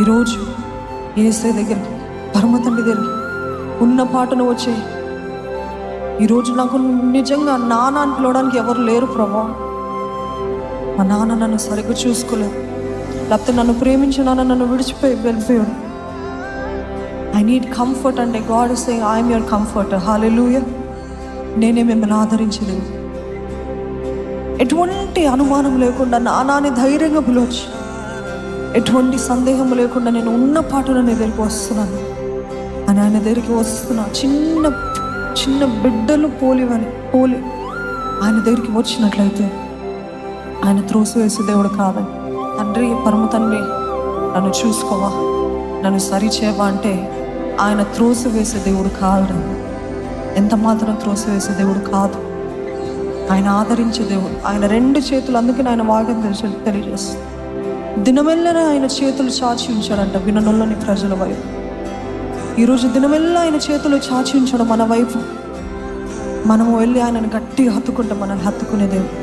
ఈరోజు యేసయ్య దగ్గరికి, పరమ తండ్రి దగ్గరికి ఉన్న పాటను వచ్చే. ఈరోజు నాకు నిజంగా నాన్న అని పిలవడానికి ఎవరు లేరు ప్రభా. మా నాన్న నన్ను సరిగ్గా చూసుకోలేదు, లేకపోతే నన్ను ప్రేమించిన నాన్న నన్ను విడిచిపోయి వెళ్ళిపోయాడు. ఐ నీడ్ కంఫర్ట్ అంటే God is saying I'm your comforter. Hallelujah. నేనే మిమ్మల్ని ఆదరించలేదు. ఎటువంటి అనుమానం లేకుండా నాన్నని ధైర్యంగా పిలవచ్చు. ఎటువంటి సందేహం లేకుండా నేను ఉన్న పాటను నీ దగ్గరికి వస్తున్నాను అని ఆయన దగ్గరికి వస్తున్నా. చిన్న చిన్న బిడ్డలు పోలి ఆయన దగ్గరికి వచ్చినట్లయితే ఆయన త్రోసివేసే దేవుడు కాదని. తండ్రి, పరమ తండ్రి నన్ను చూసుకోవా, నన్ను సరిచేవా అంటే ఆయన త్రోసివేసే దేవుడు కాదు. ఎంత మాత్రం త్రోసివేసే దేవుడు కాదు. ఆయన ఆదరించే దేవుడు. ఆయన 2 చేతులు, అందుకే ఆయన వాక్యం తెలియజేస్తుంది. దినమెల్లనే ఆయన చేతులు చాచి ఉంచాడంట విననొల్లని ప్రజల వైపు. ఈరోజు దినమెల్ల ఆయన చేతులు చాచి ఉంచడం మన వైపు. మనము వెళ్ళి ఆయనను గట్టిగా హత్తుకుంటే మనల్ని హత్తుకునే దేవుడు.